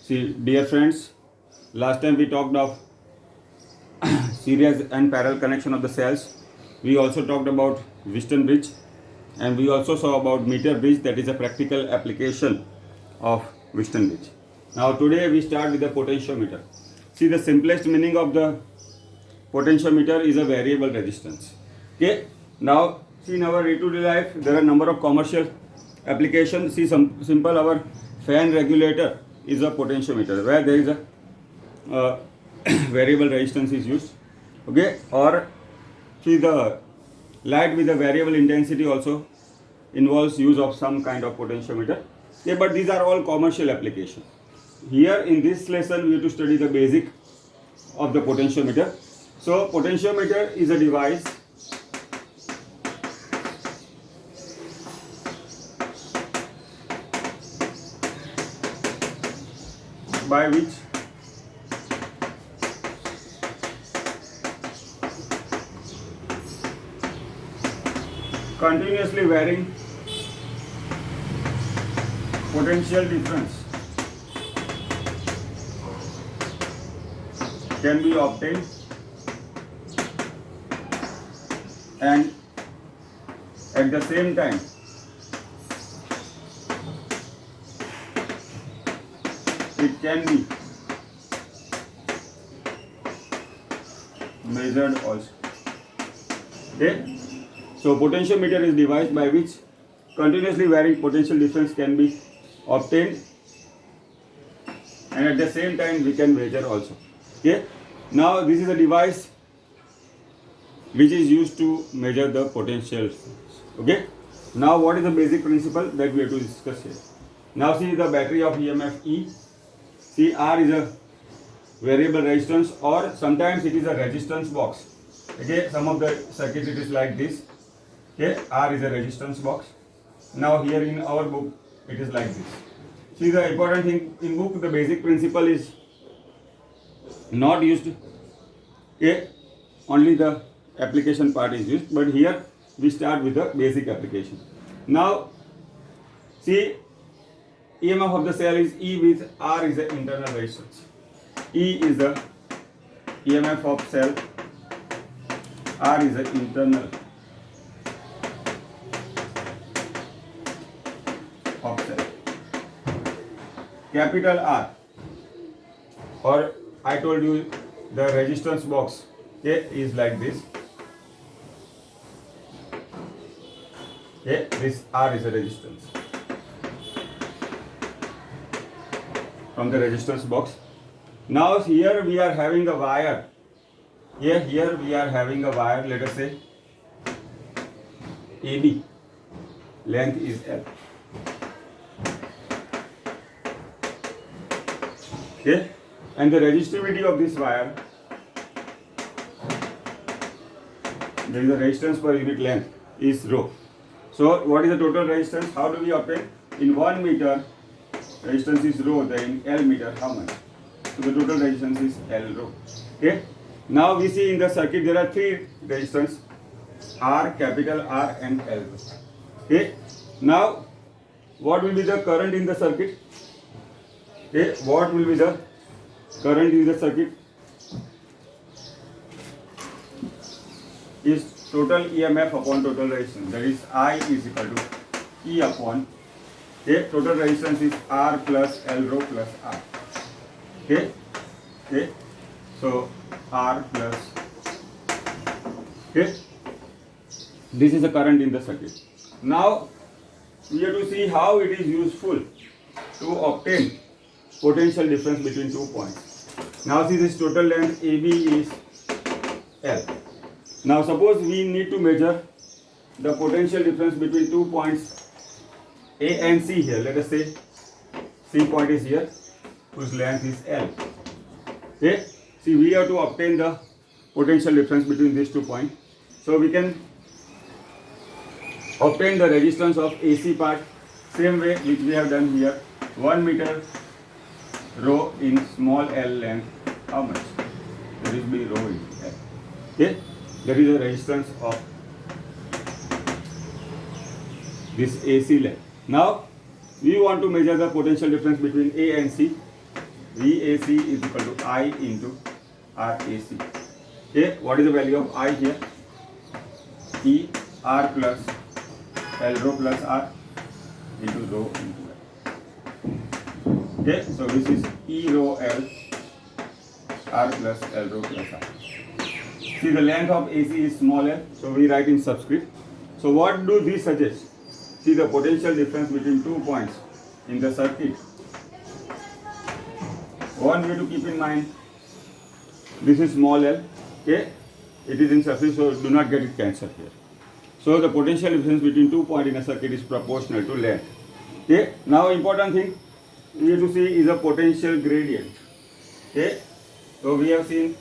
See, dear friends, last time we talked of series and parallel connection of the cells. We also talked about Wheaton bridge, and we also saw about meter bridge, that is a practical application of Wheaton bridge. Now today we start with the potentiometer. See, the simplest meaning of the potentiometer is a variable resistance. Okay. Now see, in our day-to-day life there are a number of commercial applications. See, some simple, our fan regulator is a potentiometer where there is a variable resistance is used. Okay. Or see, the light with a variable intensity also involves use of some kind of potentiometer. Okay, but these are all commercial applications. Here in this lesson we have to study the basic of the potentiometer. So potentiometer is a device by which continuously varying potential difference can be obtained, and at the same time it can be measured also. Okay. So potentiometer is device by which continuously varying potential difference can be obtained, and at the same time we can measure also. Okay. Now this is a device which is used to measure the potential. Okay. Now what is the basic principle that we have to discuss here? Now see, the battery of EMF E. See, R is a variable resistance, or sometimes it is a resistance box. Okay. Some of the circuit it is like this. Okay. R is a resistance box. Now here in our book it is like this. See, the important thing in book, the basic principle is not used. Okay. Only the application part is used, but here we start with the basic application. Now see, EMF of the cell is E with R is the internal resistance. E is the EMF of cell, R is the internal of cell. Capital R, or I told you the resistance box, okay, is like this. Okay, this R is a resistance from the resistance box. Now here we are having a wire. Here we are having a wire, let us say AB, length is L. Okay, and the resistivity of this wire, there is a resistance per unit length, is rho. So what is the total resistance? How do we obtain? In 1 meter resistance is rho, then in L meter how much? So the total resistance is L rho. Okay. Now we see in the circuit there are 3 resistance, R, capital R, and L rho. Okay. Now what will be the current in the circuit? Okay. What will be the current in the circuit? Is total EMF upon total resistance, that is I is equal to E upon, okay, total resistance is R plus L rho plus R. Okay. Okay. So R plus, okay, this is the current in the circuit. Now we have to see how it is useful to obtain potential difference between 2 points. Now see, this total length AB is L. Now suppose we need to measure the potential difference between 2 points A and C here. Let us say C point is here, whose length is L. Okay. See, we have to obtain the potential difference between these 2 points. So we can obtain the resistance of AC part same way which we have done here. 1 meter rho in small L length. How much? That is be rho in L. Okay. That is the resistance of this AC length. Now we want to measure the potential difference between A and C. VAC is equal to I into RAC. Okay, what is the value of I here? E R plus L rho plus R into rho into L. Okay, so this is E rho L R plus L rho plus R. See, the length of AC is small l, so we write in subscript. So what do these suggest? See the potential difference between 2 points in the circuit. One way to keep in mind, this is small l, okay? It is in subscript, so do not get it cancelled here. So the potential difference between 2 points in a circuit is proportional to length. Okay? Now important thing we have to see is a potential gradient. Okay? So we have seen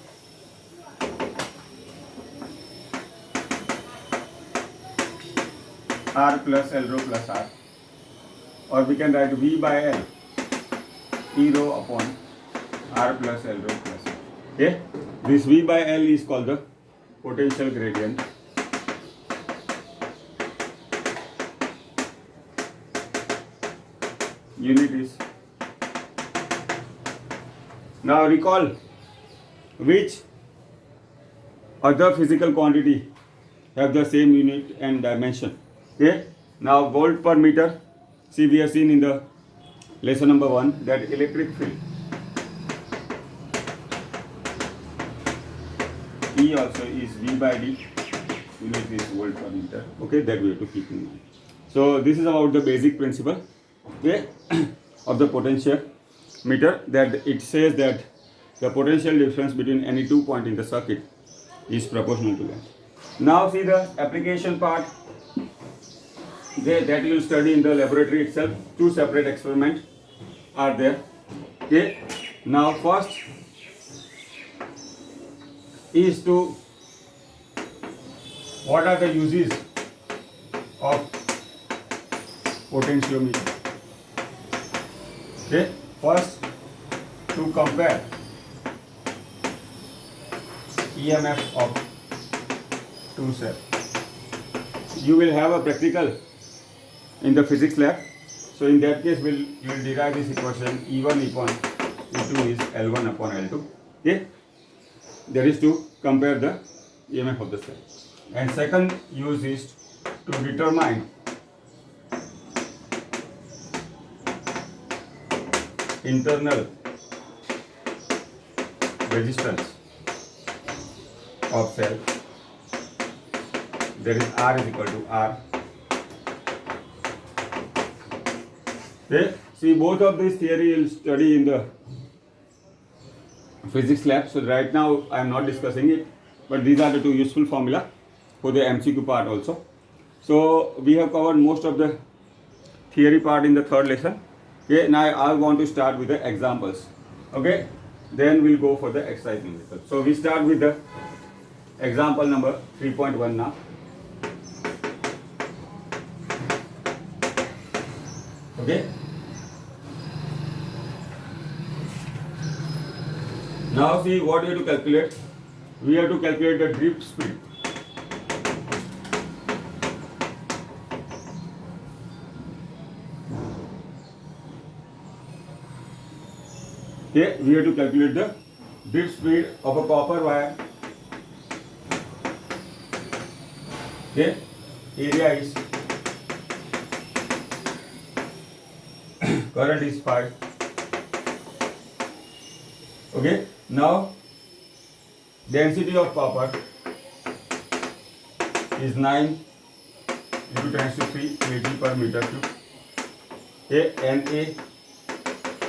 R plus L rho plus R, or we can write V by L E rho upon R plus L rho plus R. Okay? This V by L is called the potential gradient. Unit is. Now recall which other physical quantity have the same unit and dimension. Okay. Now volt per meter. See, we have seen in the lesson number 1 that electric field E also is V by D. Unit is volt per meter. Okay, that we have to keep in mind. So this is about the basic principle, okay, of the potential meter, that it says that the potential difference between any 2 points in the circuit is proportional to length. Now see the application part that you will study in the laboratory itself. 2 separate experiments are there. Okay. Now first is to what are the uses of potentiometer. Okay. First, to compare EMF of 2 cells. You will have a practical in the physics lab. So in that case, you will derive this equation E1 upon E2 is L1 upon L2. Okay, that is to compare the EMF of the cell. And second use is to determine internal resistance of cell. That is R is equal to R. Okay. See, both of these theory you will study in the physics lab. So right now I am not discussing it, but these are the 2 useful formula for the MCQ part also. So we have covered most of the theory part in the 3rd lesson. Okay. Now I want to start with the examples. Okay. Then we'll go for the exercise numerical. So we start with the example number 3.1 now. Okay. Now see what we have to calculate. We have to calculate the drift speed. Okay, we have to calculate the drift speed of a copper wire. Okay, area is current is 5. Okay, now density of copper is 9 into 10 to 3 kg per meter cube. Okay, Na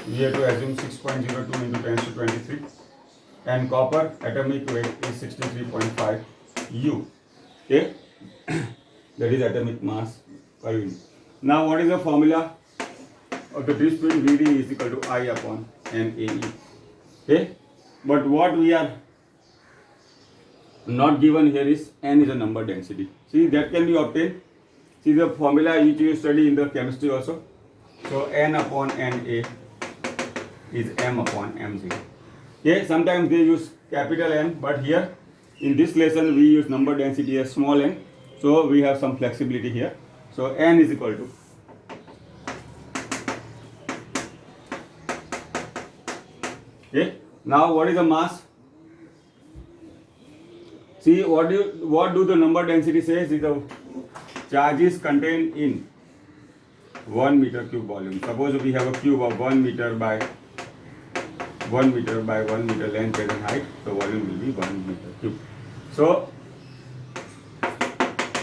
we have to assume 6.02 into 10 to 23, and copper atomic weight is 63.5 U. Okay, that is atomic mass per unit. Now what is the formula of the drift speed? Vd is equal to I upon NAE. Okay, but what we are not given here is N is a number density. See, that can be obtained. See the formula which you study in the chemistry also. So N upon Na is M upon Mg. Okay, sometimes they use capital N, but here in this lesson we use number density as small n. So we have some flexibility here. So N is equal to Okay. Now what is the mass? See what do the number density says is the charges contained in 1 meter cube volume. Suppose we have a cube of 1 meter by 1 meter by 1 meter length and height, so volume will be 1 meter cube. So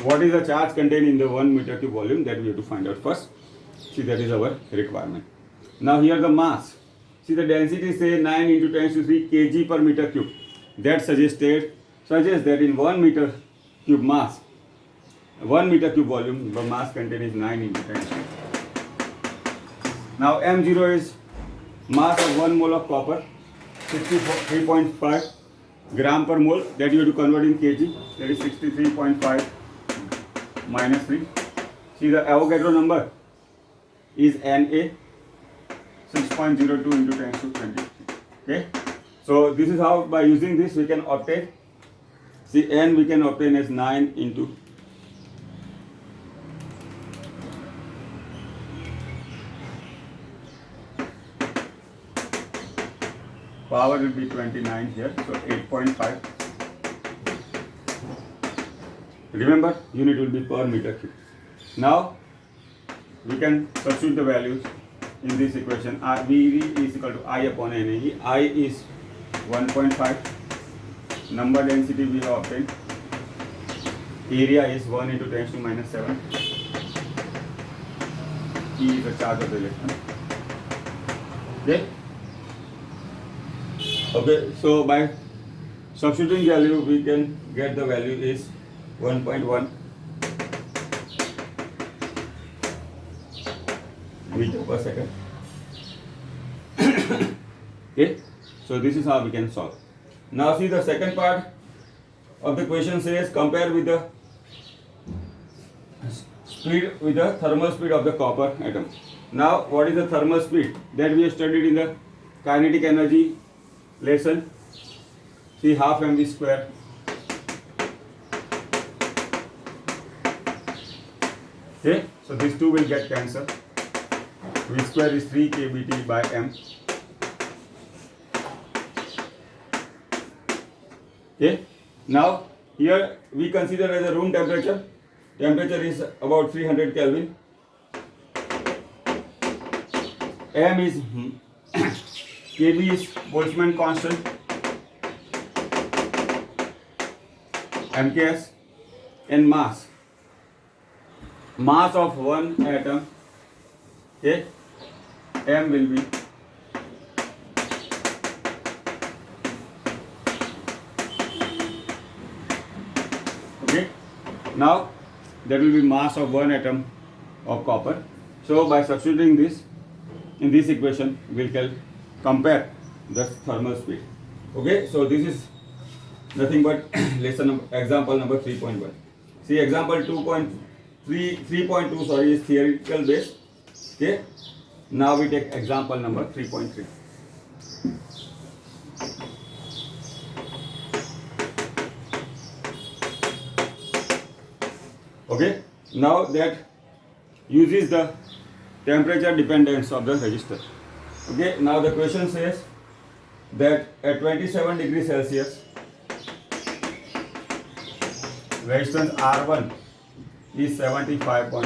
what is the charge contained in the 1 meter cube volume, that we have to find out first. See, that is our requirement. Now here the mass. See, the density say 9 into 10 to 3 kg per meter cube. That suggests that in 1 meter cube mass, 1 meter cube volume, the mass contained is 9 into 10. Now M0 is mass of 1 mole of copper, 63.5 gram per mole, that you have to convert in kg, that is 63.5 minus 3. See, the Avogadro number is Na, 6.02 into 10 to 20. Okay, so this is how, by using this we can obtain, see, N we can obtain as 9 into power will be 29 here, so 8.5. Remember, unit will be per meter cube. Now we can substitute the values in this equation. VV is equal to I upon NAE. I is 1.5. Number density we have obtained. Area is 1 into 10 to minus 7. E is the charge of the electron. Okay. Okay, so by substituting value we can get the value is 1.1 meter per second. Okay, so this is how we can solve. Now see, the second part of the question says compare with the speed, with the thermal speed of the copper atom. Now what is the thermal speed that we have studied in the kinetic energy lesson? See, half mv square. Okay, so these two will get cancelled. V square is 3 kBT by m. Okay, now here we consider as a room temperature. Temperature is about 300 Kelvin. M is Kb is Boltzmann constant. MKS, and mass. Mass of one atom, okay, M will be okay. Now there will be mass of one atom of copper. So by substituting this in this equation, we will compare the thermal speed. Okay, so this is nothing but example number 3.1. See, example 3.2 sorry is theoretical based. Okay, now we take example number 3.3. Okay, now that uses the temperature dependence of the resistor. Okay, now the question says that at 27 degrees Celsius resistance R1 is 75.3.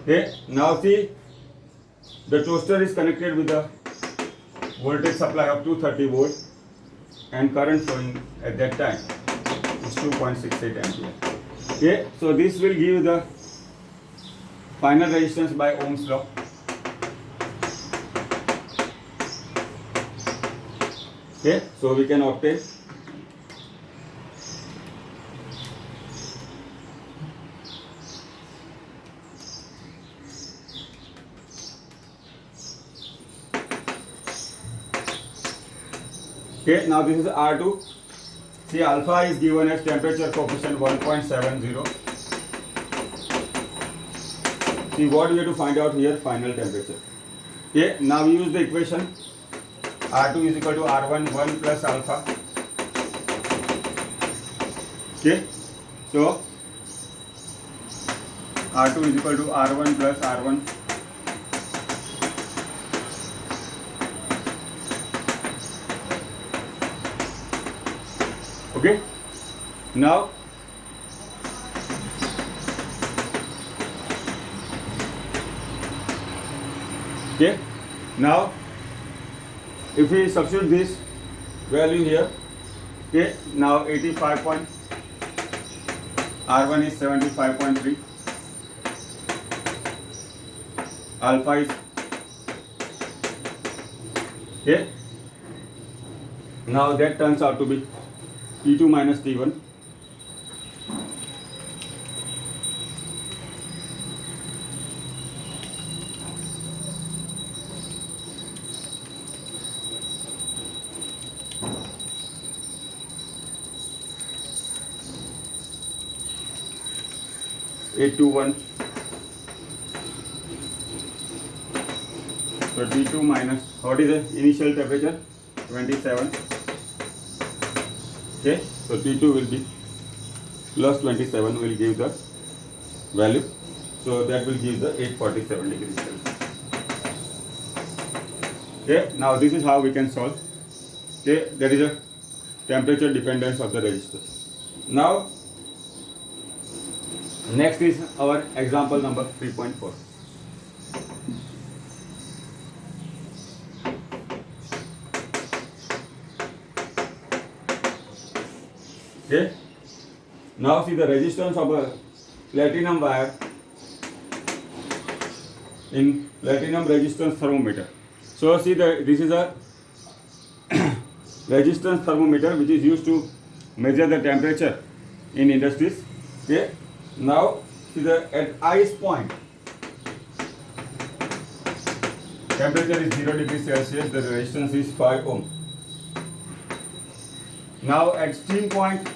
Okay, now see, the toaster is connected with the voltage supply of 230 volts and current flowing at that time is 2.68 ampere. Okay, so this will give the final resistance by Ohm's law. Okay, so we can obtain okay, now this is R2. See, alpha is given as temperature coefficient 1.70. See, what we have to find out here, final temperature. Okay, now we use the equation R2 is equal to R1 1 plus alpha. Okay, so R2 is equal to R1 plus R1 Okay. Now okay. Now if we substitute this value here, okay, now 85 point R1 is 75.3, alpha is okay. Now that turns out to be T2 minus T1. (821). So T2 minus, what is the initial temperature? 27. Okay, so T2 will be plus 27 will give the value. So that will give the 847 degrees Celsius. Okay, now this is how we can solve. Okay, there is a temperature dependence of the resistor. Now next is our example number 3.4. Okay. Now see the resistance of a platinum wire in platinum resistance thermometer. So see this is a resistance thermometer which is used to measure the temperature in industries. Okay. Now see at ice point temperature is 0 degrees Celsius, the resistance is 5 ohm. Now at steam point,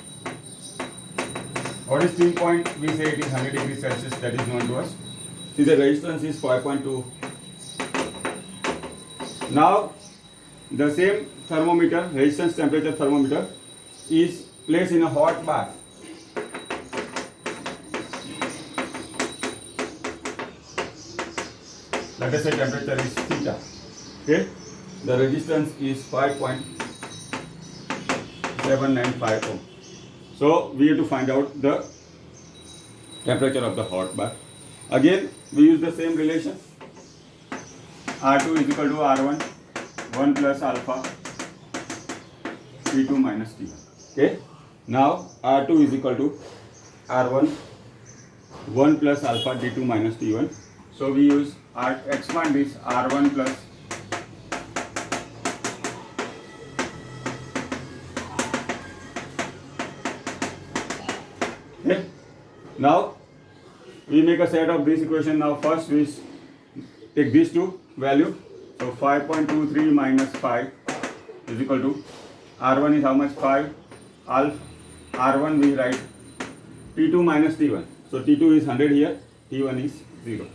what is steam point? We say it is 100 degrees Celsius, that is known to us. See the resistance is 5.2. Now the same thermometer, resistance temperature thermometer, is placed in a hot bath. Let us say temperature is theta. Okay, the resistance is 5.795 ohm. So we have to find out the temperature of the hot bath. Again, we use the same relation. R2 is equal to R1, 1 plus alpha, T2 minus T1. Okay. Now R2 is equal to R1, 1 plus alpha D2 minus T1. So we use expand this R1 plus okay. Now we make a set of this equation. Now first we take these two value. So 5.23 minus 5 is equal to R1 is how much? 5 alpha. R1 we write T2 minus T1. So T2 is 100 here, T1 is 0.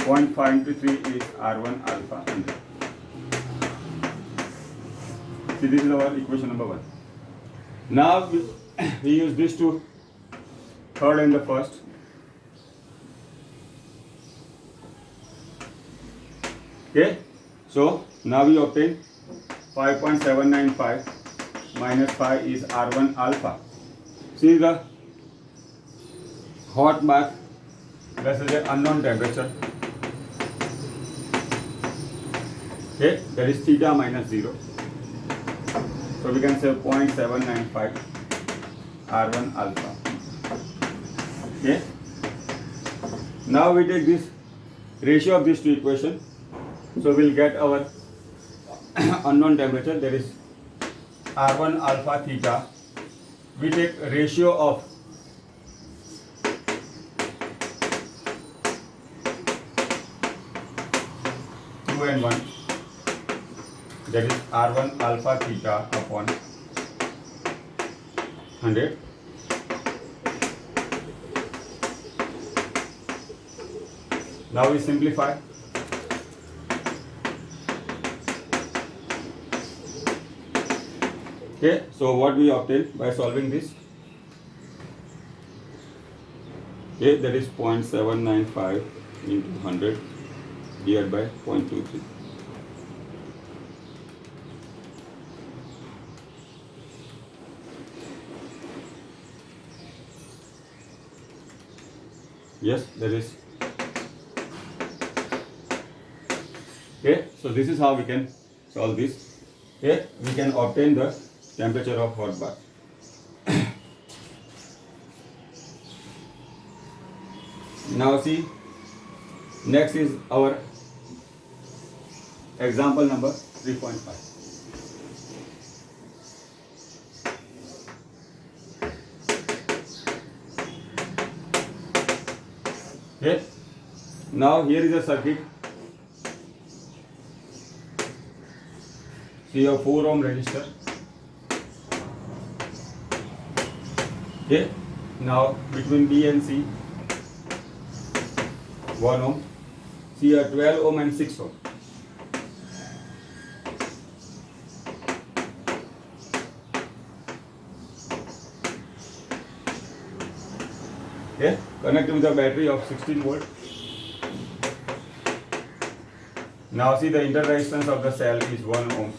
0.523 is R1 alpha 100. See, this is our equation number 1. Now we use these two, third and the first. Okay, so now we obtain 5.795 minus 5 is R1 alpha. See the hot bath, this is the unknown temperature. Okay, that is theta minus 0. So we can say 0.795 R1 alpha. Okay. Now we take this ratio of these two equations. So we'll get our unknown temperature, that is R1 alpha theta. We take ratio of two and 1, that is R1 alpha theta upon 100. Now we simplify. Okay, so what we obtain by solving this? Okay, that is 0.795 into 100 divided by 0.23. Yes, there is. Okay, so this is how we can solve this. Okay, we can obtain the temperature of hot bath. Now see, next is our example number 3.5. Okay, now here is a circuit. See a 4 ohm resistor. Okay, now between B and C 1 ohm. See a 12 ohm and 6 ohm. Okay, connect with a battery of 16 volt. Now see the inter resistance of the cell is 1 ohm.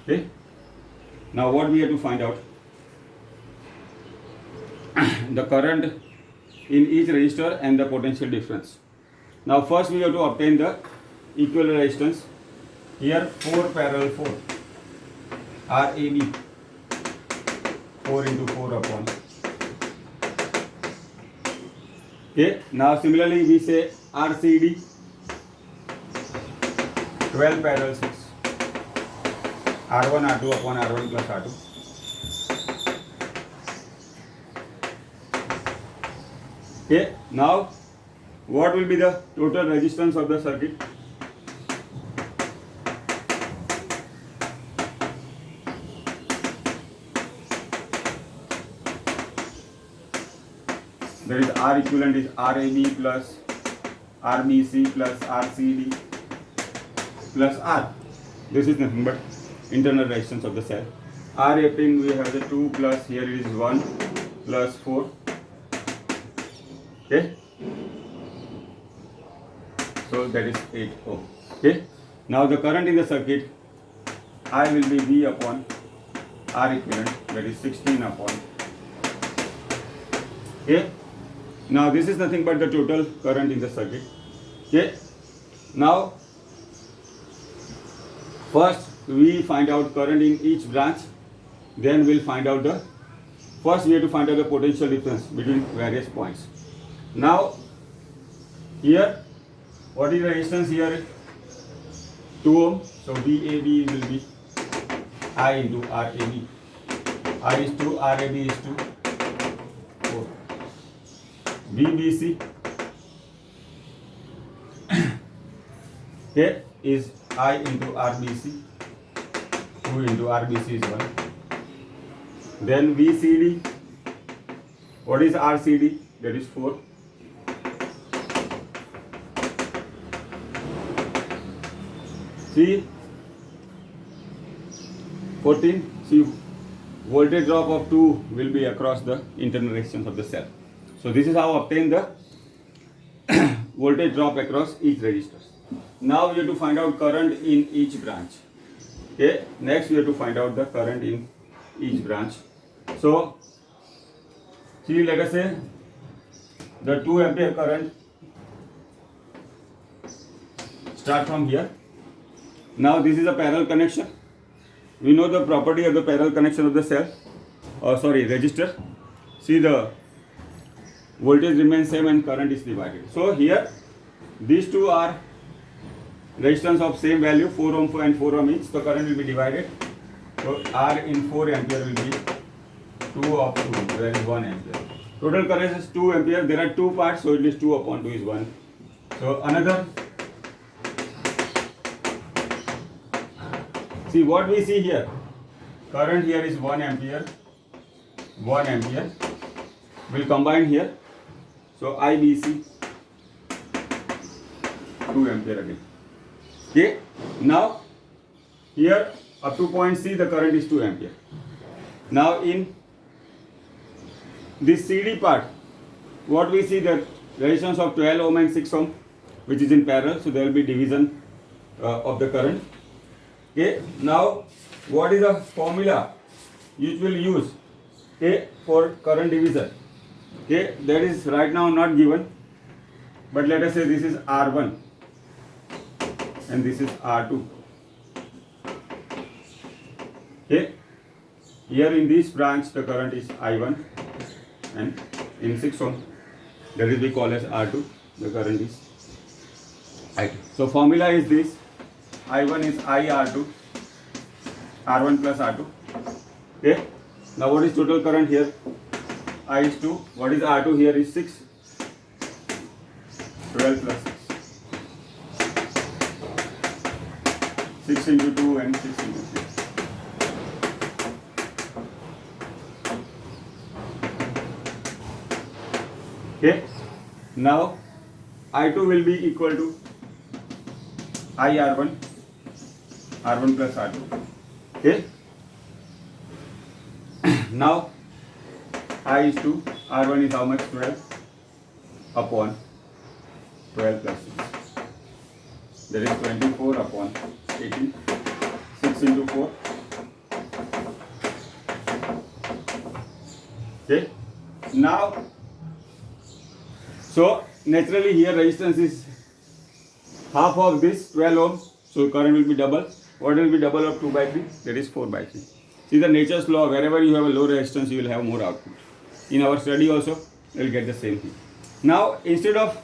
Okay, now what we have to find out? The current in each resistor and the potential difference. Now first we have to obtain the equivalent resistance. Here 4 parallel 4 RAB 4 into 4 upon. Okay, now similarly we say RCD 12 parallel 6 R1 R2 upon R1 plus R2. Okay, now what will be the total resistance of the circuit? There is R equivalent is RAB plus RBC plus RCD plus R. This is nothing but internal resistance of the cell. R appearing we have the 2 plus here it is 1 plus 4. Okay, so that is 8 ohm. Okay, now the current in the circuit I will be V upon R equivalent, that is 16 upon. Okay, now this is nothing but the total current in the circuit. Okay, now first we find out current in each branch, then we'll find out the, first we have to find out the potential difference between various points. Now here what is the resistance here? 2 ohm, so VAB will be I into RAB. I is 2, RAB is 2, 4. VBC here is I into RBC, 2 into RBC is 1. Then VCD, what is RCD? That is 4. See 14, see voltage drop of 2 will be across the internal resistance of the cell. So this is how obtain the voltage drop across each resistor. Now we have to find out current in each branch. Okay, next we have to find out the current in each branch. So see, let us say the 2 ampere current start from here. Now this is a parallel connection. We know the property of the parallel connection of the cell, resistor. See, the voltage remains same and current is divided. So here these two are resistance of same value, 4 ohm and 4 ohm each. So current will be divided. So R in 4 ampere will be 2 of 2, that is 1 ampere. Total current is 2 ampere. There are 2 parts, so it is 2 upon 2 is 1. So another, see what we see here, current here is 1 ampere, 1 ampere, will combine here. So IBC 2 ampere again. Okay, now here up to point C the current is 2 ampere. Now in this CD part, what we see, the resistance of 12 ohm and 6 ohm which is in parallel, so there will be division of the current. Okay, now what is the formula which will use, okay, for current division? Okay, that is right now not given, but let us say this is R1 and this is R2. Okay, here in this branch the current is I1 and in 6 ohm that is we call as R2, the current is I2. So formula is this: I1 is IR2, R1 plus R2. Okay, now what is total current here? I is 2. What is R2 here is 6. 12 plus 6. 6 into 2 and 6 into 3. Okay, now I2 will be equal to IR1, R1 plus R2. Okay, now I is 2, R1 is how much? 12 upon 12 plus 6. That is 24 upon 18. 6 into 4. Okay, now so naturally here resistance is half of this 12 ohms, so current will be double. What will be double of 2 by 3? That is 4 by 3. See the nature's law, wherever you have a low resistance, you will have more output. In our study also, you will get the same thing. Now, instead of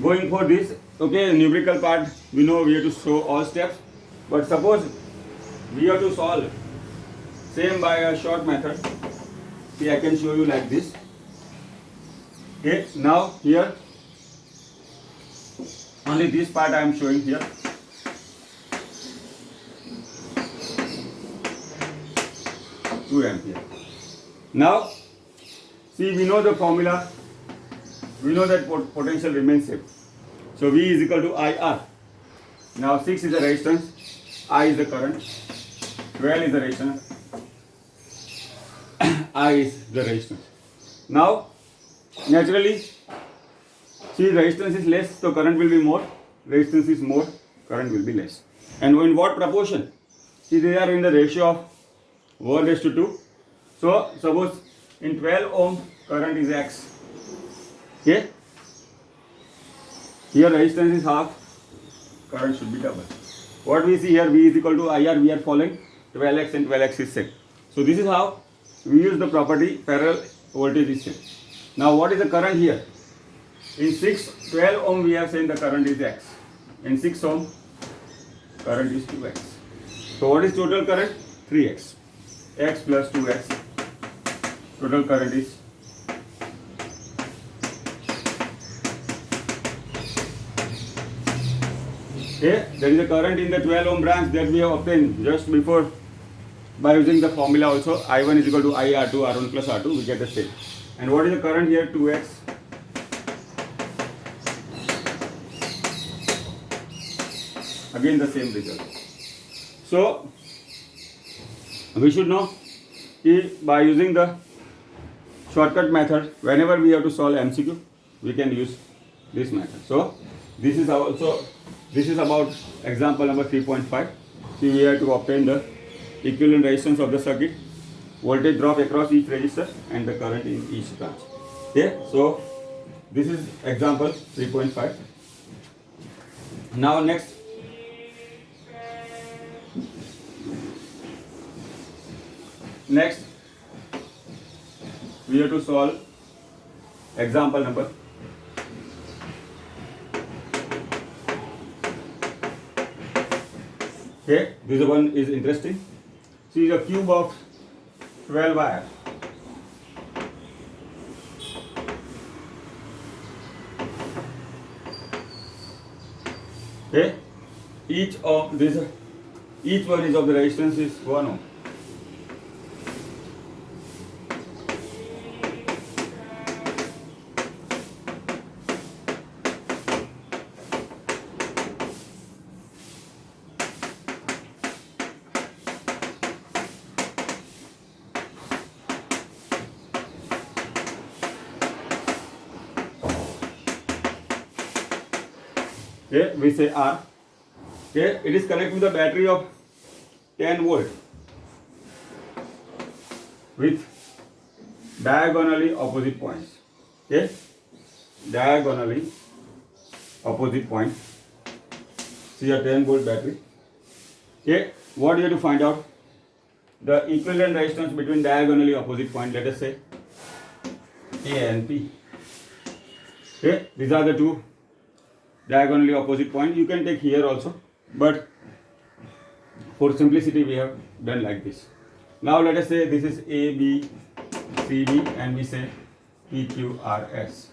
going for this, okay, numerical part, we know we have to show all steps. But suppose we have to solve same by a short method. See, I can show you like this. Okay, now here only this part I am showing here. Two ampere. Now see, we know the formula. We know that potential remains same. So V is equal to IR. Now 6 is the resistance, I is the current, 12 is the resistance, I is the resistance. Now naturally, see, resistance is less, so current will be more. Resistance is more, current will be less. And in what proportion? See, they are in the ratio of 1:2. So suppose in 12 ohm current is X. Okay? Here resistance is half, current should be double. What we see here, V is equal to IR, we are following 12X and 12X is same. So this is how we use the property parallel voltage is same. Now what is the current here? In 12 ohm we have seen the current is X. In 6 ohm current is 2X. So what is total current? 3X. X plus 2X. Total current is okay. There is a current in the 12 ohm branch that we have obtained just before by using the formula also. I1 is equal to IR2, R1 plus R2, we get the same. And what is the current here? 2X. Again the same result. So we should know that by using the shortcut method, whenever we have to solve MCQ, we can use this method. So this is also, this is about example number 3.5. See, we have to obtain the equivalent resistance of the circuit, voltage drop across each resistor and the current in each branch. Okay, so this is example 3.5. Now next, we have to solve example number 3. Okay, this one is interesting. See, the cube of 12 wire. Okay, each one is of the resistance is 1 ohm. Okay, we say R. Okay, it is connected with a battery of 10 volt with diagonally opposite points. Okay, diagonally opposite point. See a 10 volt battery. Okay, what you have to find out? The equivalent resistance between diagonally opposite point, let us say A and P. Okay, these are the two diagonally opposite points. You can take here also, but for simplicity we have done like this. Now let us say this is A, B, C, D, and we say P, Q, R, S.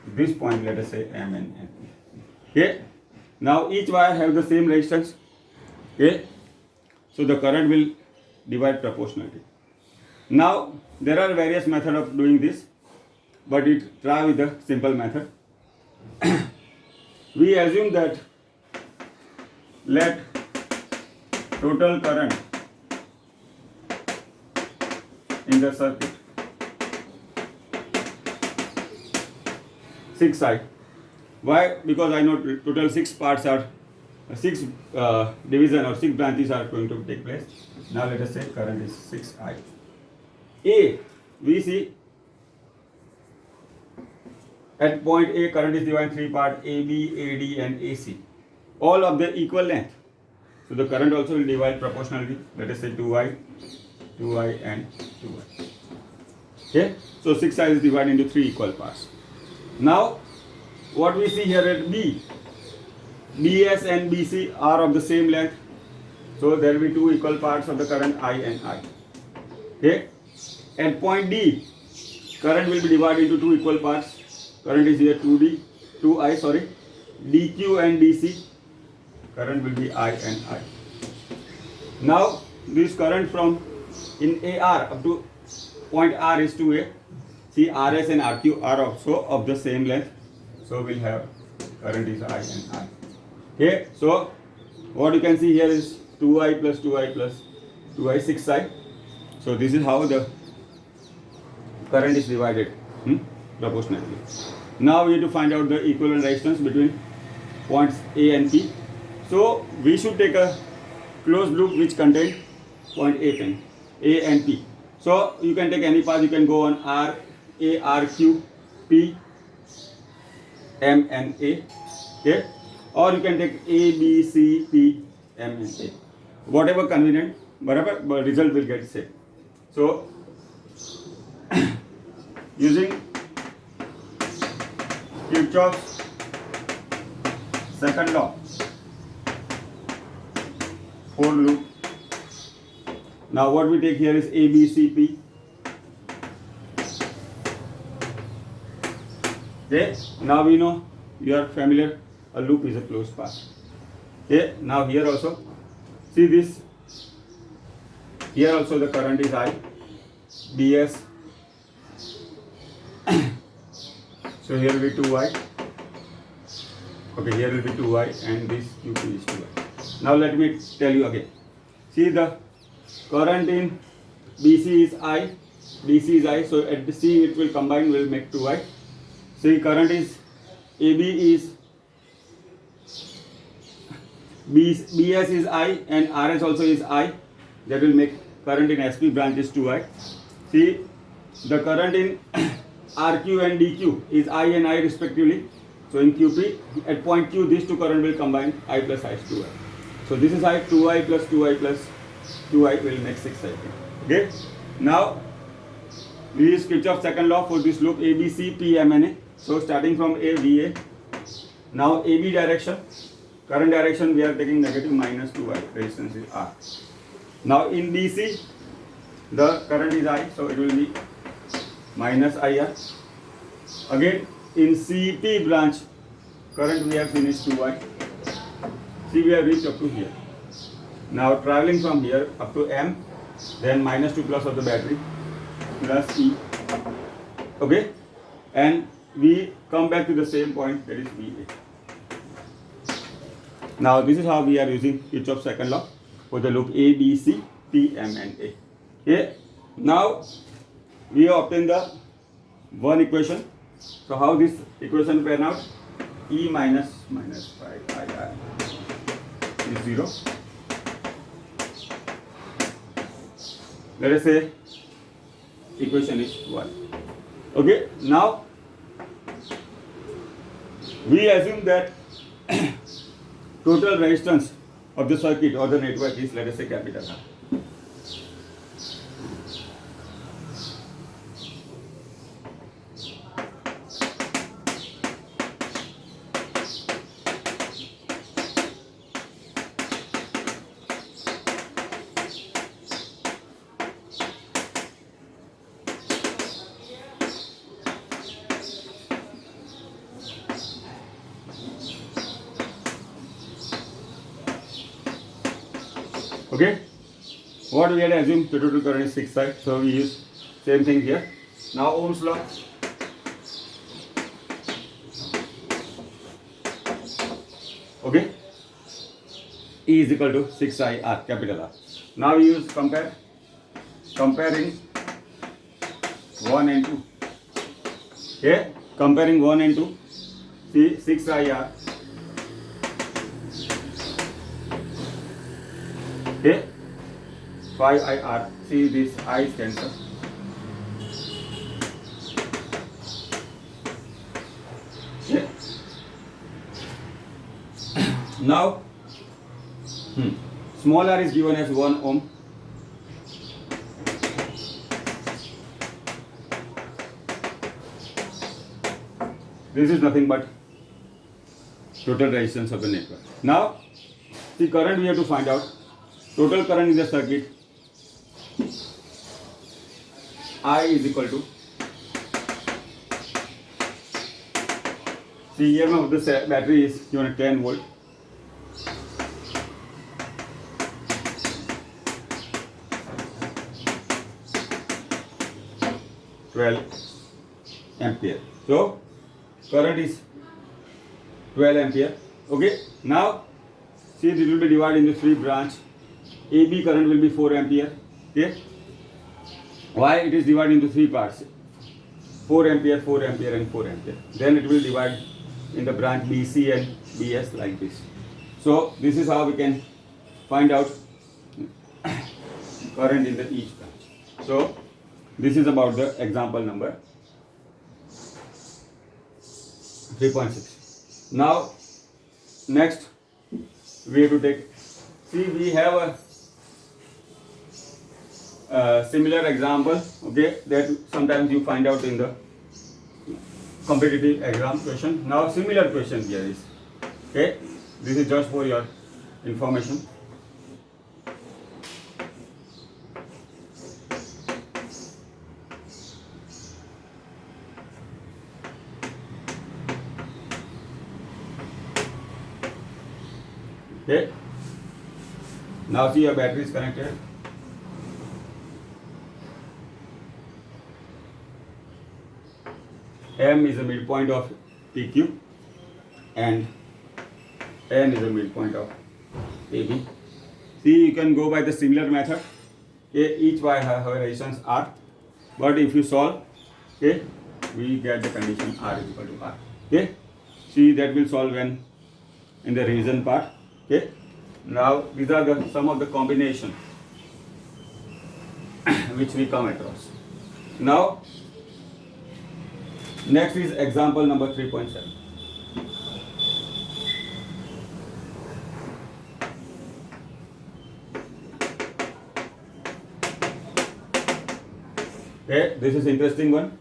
This point let us say M and N. Okay. Now each wire have the same resistance. Okay. So the current will divide proportionally. Now there are various methods of doing this, but it try with the simple method. We assume that let total current in the circuit 6I. Why? Because I know total 6 parts are 6 division or 6 branches are going to take place. Now let us say current is 6I. A, we see at point A current is divided in 3 parts, AB, AD and AC. All of the equal length. So the current also will divide proportionally. Let us say 2I, 2I and 2I. Okay. So 6I is divided into 3 equal parts. Now what we see here at B, BS and BC are of the same length. So there will be 2 equal parts of the current I and I. Okay. At point D, current will be divided into 2 equal parts. Current is here 2I, sorry. DQ and DC, current will be I and I. Now this current from in AR up to point R is 2A. See, RS and RQ are also of the same length. So we'll have current is I and I. Okay, so what you can see here is 2I plus 2I plus 2I, 6I. So this is how the current is divided proportionately. Now we have to find out the equivalent resistance between points A and P. So we should take a closed loop which contains point A and P. So you can take any path, you can go on R, A, R, Q, P, M and A. Okay? Or you can take A, B, C, P, M and A. Whatever convenient, but result will get same. So using Kirchhoff's second law for loop. Now what we take here is A, B, C, P. Okay. Now we know, you are familiar, a loop is a closed path. Okay. Now here also, see this. Here also the current is I, BS. So here will be 2I. Okay, here will be 2I and this QP is 2I. Now let me tell you again. See, the current in BC is I, DC is I. So at the C it will combine, will make 2I. See, current is AB is BS is I and RS also is I. That will make current in SP branch is 2I. See, the current in RQ and DQ is I and I respectively. So in QP, at point Q, these two current will combine, I plus I is 2I. So this is I, 2I plus 2I plus 2I will make 6I. Okay. Now we use Kirchhoff's second law for this loop A, B, C, P, M, N, A. So starting from A, VA. Now AB direction, current direction we are taking negative minus 2I, resistance is R. Now in DC, the current is I, so it will be minus IR. Again in CP branch, current we have seen is 2I. See, we have reached up to here. Now traveling from here up to M, then minus 2 plus of the battery, plus E. Okay, and we come back to the same point, that is VA. Now this is how we are using Kirchhoff's second law for the loop A, B, C, P, M and A. Okay. Now we have obtained the one equation. So how this equation pan out? E minus 5IR is 0. Let us say equation is 1. Okay, now we assume that total resistance of the circuit or the network is, let us say, capital R. Okay, what we had assumed the total current is 6I, so we use same thing here. Now Ohm's law. Okay, E is equal to 6IR, capital R. Now we use comparing 1 and 2. Okay, comparing 1 and 2. See 6IR. Okay, 5IR. See this I is cancelled. Okay. Now, small r is given as 1 ohm. This is nothing but total resistance of the network. Now, the current we have to find out. Total current in the circuit I is equal to, the EMF of the battery is given at 10 volt. Ampere. So current is 12 ampere. Okay. Now see, it will be divided into 3 branch. AB current will be 4 ampere. Okay. Why it is divided into 3 parts? 4 ampere, 4 ampere, and 4 ampere. Then it will divide in the branch BC and BS like this. So this is how we can find out current in the each branch. So this is about the example number 3.6. Now next we have to take, see, we have a similar example, okay, that sometimes you find out in the competitive exam question. Now similar question here is, okay, this is just for your information. Okay, now see, your battery is connected. M is the midpoint of PQ and N is the midpoint of AB. See, you can go by the similar method. Okay, each wire have resistance R, but if you solve, okay, we get the condition R is equal to R. Okay, see, that will solve when in the reason part. Okay, now these are the some of the combination which we come across. Now next is example number 3.7. Okay, this is interesting one.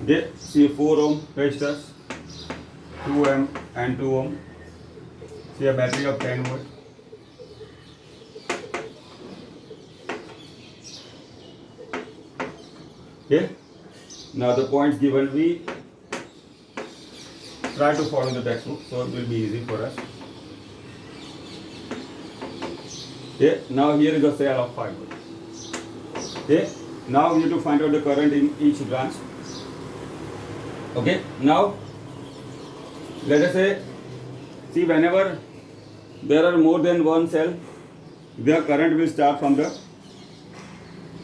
Okay, see 4 ohm resistors, 2 ohm and 2 ohm. See a battery of 10 volt. Okay, now the points given, we try to follow the textbook so it will be easy for us. Okay, now here is a cell of 5 volt. Okay, Now we have to find out the current in each branch. Okay, now let us say, see, whenever there are more than one cell, the current will start from the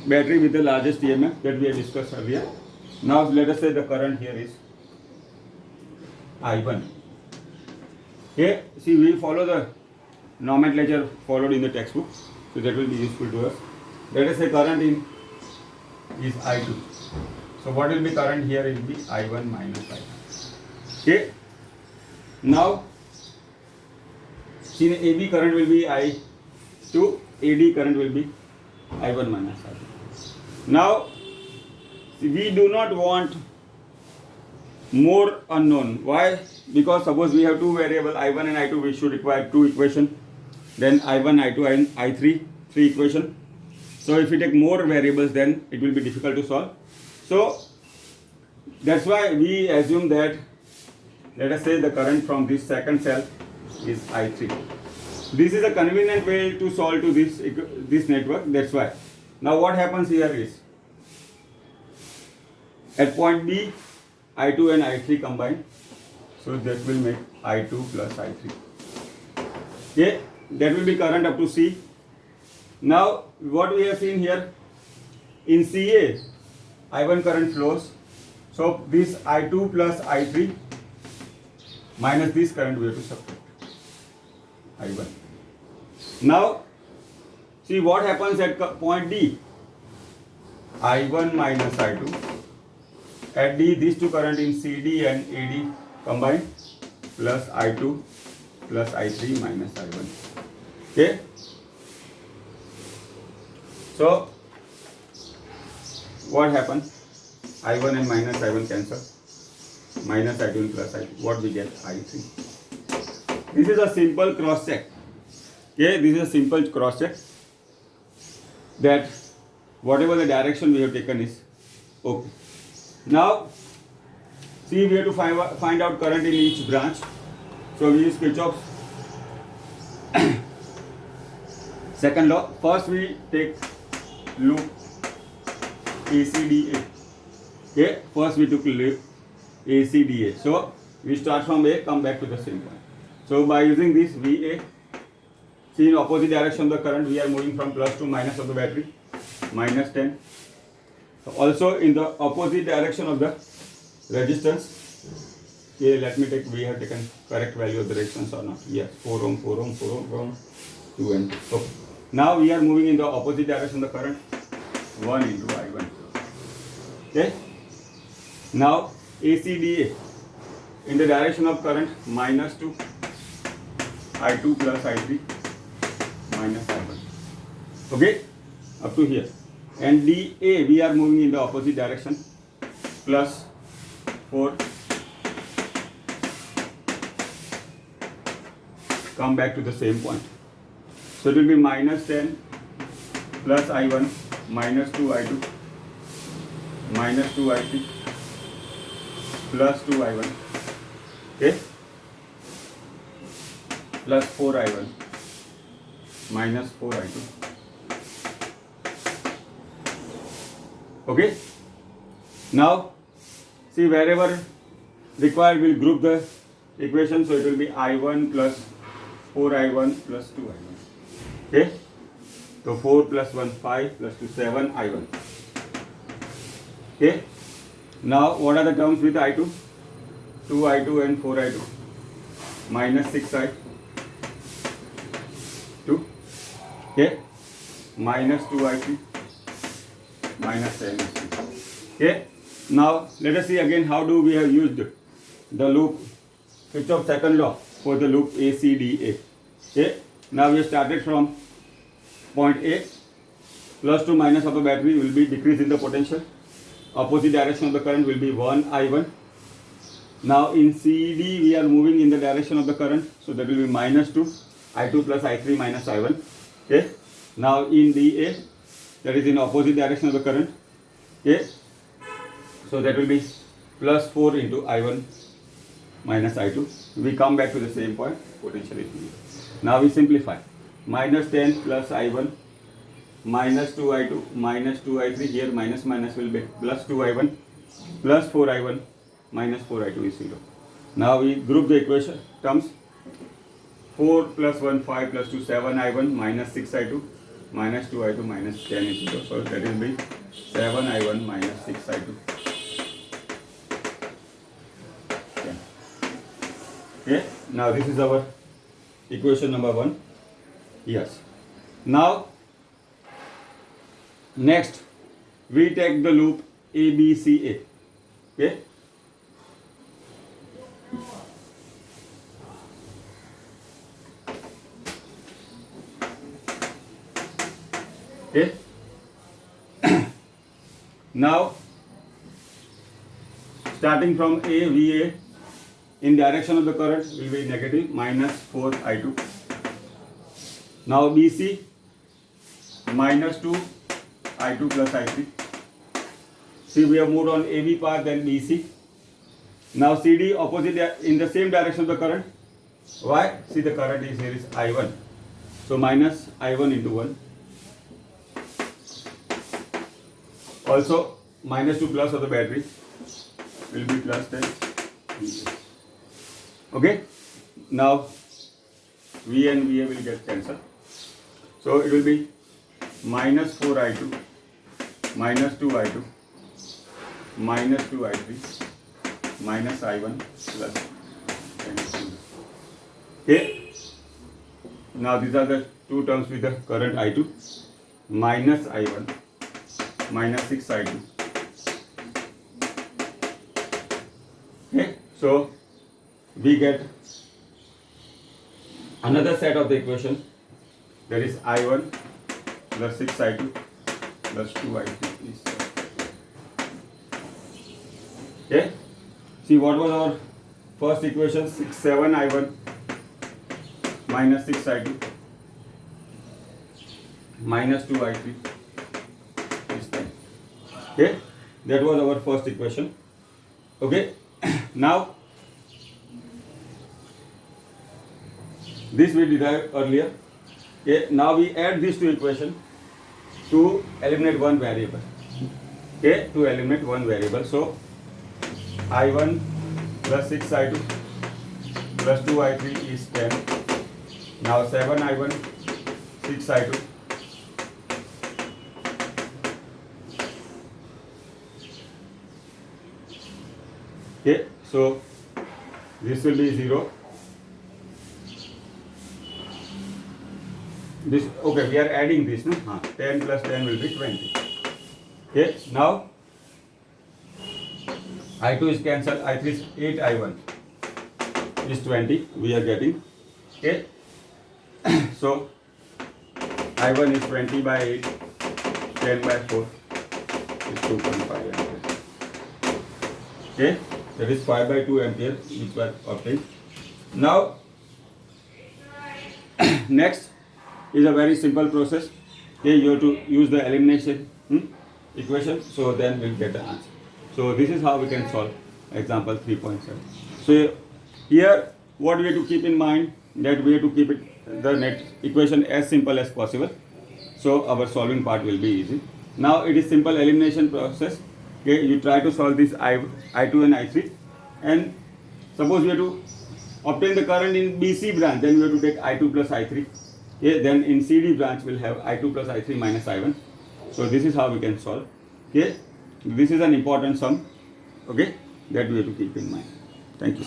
battery with the largest EMF that we have discussed earlier. Now let us say the current here is I1. Here, see, we follow the nomenclature followed in the textbook, so that will be useful to us. Let us say current in is I2. So what will be current here? It will be I1 minus I2. Okay. Now, see, AB current will be I2, AD current will be I1 minus I2. Now, see, we do not want more unknown. Why? Because suppose we have two variables I1 and I2, we should require two equations. Then I1, I2 and I3, three equations. So if we take more variables, then it will be difficult to solve. So that's why we assume that, let us say the current from this second cell is I3. This is a convenient way to solve to this network. That's why. Now what happens here is, at point B, I2 and I3 combine. So that will make I2 plus I3. Okay, that will be current up to C. Now what we have seen here, in CA, I1 current flows. So this I2 plus I3 minus this current we have to subtract I1. Now see what happens at point D, I1 minus I2. At D, these two current in CD and AD combine, plus I2 plus I3 minus I1. Okay. So what happens? I1 and minus I1 cancel. Minus I2 and plus I2. What we get? I3. This is a simple cross check. Okay, this is a simple cross check that whatever the direction we have taken is okay. Now, see, we have to find out current in each branch. So we use Kirchhoff's second law. First we take loop ACDA. Okay, first we took loop ACDA. So we start from A, come back to the same point. So by using this VA, see, in opposite direction of the current, we are moving from plus to minus of the battery, minus 10. Also in the opposite direction of the resistance. Okay, let me take, we have taken correct value of the resistance or not. Yes, 4 ohm, 4 ohm, 4 ohm, 4 ohm, 2 and 2. Okay. Now we are moving in the opposite direction of the current, 1 into I1. Okay. Now ACDA, in the direction of current, minus 2, I2 plus I3, minus I1. Okay, up to here. And DA, we are moving in the opposite direction, plus 4, come back to the same point. So it will be minus 10 plus I1, minus 2 I2, minus 2 I3, plus 2 I1, okay, plus 4 I1, minus 4 I2. Okay. Now, see, wherever required, we'll group the equation. So it will be I1 plus 4I1 plus 2I1. Okay. So 4 plus 1, 5 plus 2, 7 I1. Okay. Now, what are the terms with I2? 2I2 and 4I2. Minus 6I2. Okay. Minus 2I3. Minus 10. Okay. Now let us see again how do we have used the loop Kirchhoff's second law for the loop ACDA. Okay. Now we have started from point A. Plus to minus of the battery will be decrease in the potential. Opposite direction of the current will be 1 I1. Now in CD we are moving in the direction of the current, so that will be minus 2 I2 plus I3 minus I1. Okay. Now in DA, that is in opposite direction of the current. Okay. So that will be plus 4 into I1 minus I2. We come back to the same point, potential is 0. Now we simplify. Minus 10 plus I1 minus 2i2 minus 2i3. Here minus minus will be plus 2i1 plus 4i1 minus 4i2 is 0. Now we group the equation terms. 4 plus 1 5 plus 2 7i1 minus 6i2 minus 2i2 minus 10 is 0. So that will be 7i1 minus 6i2. Okay. Now this is our equation number 1. Yes. Now next we take the loop ABCA. Okay. Okay. Now starting from A, VA in direction of the current will be negative minus 4i2. Now BC minus 2i2 plus i3. See, we have moved on AB path, then BC. Now CD opposite in the same direction of the current. Why? See, the current is here is I1. So minus I1 into 1. Also minus 2 plus of the battery will be plus 10. Okay. Now V and VA will get cancelled. So it will be minus 4i2 minus 2i2 minus 2i3 minus i1 plus 10. Okay. Now these are the two terms with the current I2 minus i1 minus 6i2. Okay. So we get another set of the equation, that is I1 plus 6i2 plus 2i3 is. Okay. See, what was our first equation? 7i1 minus 6i2 minus 2i3 is 10. Okay. That was our first equation. Okay. Now this we derived earlier. Okay. Now we add these two equations to eliminate one variable. Okay. To eliminate one variable. So I1 plus 6i2 plus 2i3 is 10. Now 7i1 6i2 okay. So this will be 0. This, okay, we are adding this, no? 10 plus 10 will be 20. Okay. Now I2 is cancelled, I3 is 8i1 is 20, we are getting. Okay. So I1 is 20 by 8, 10 by 4 is 2.5 ampere. Okay. That is 5 by 2 ampere which were obtained. Now next is a very simple process. Okay. You have to use the elimination equation, so then we'll get the answer. So this is how we can solve example 3.7. So here what we have to keep in mind, that we have to keep the net equation as simple as possible. So our solving part will be easy. Now it is simple elimination process. Okay, you try to solve this I2 and I3, and suppose we have to obtain the current in BC branch, then we have to take I2 plus I3. Okay, then in CD branch we'll have I2 plus I3 minus I1. So this is how we can solve. Okay. This is an important sum, okay, that we have to keep in mind. Thank you.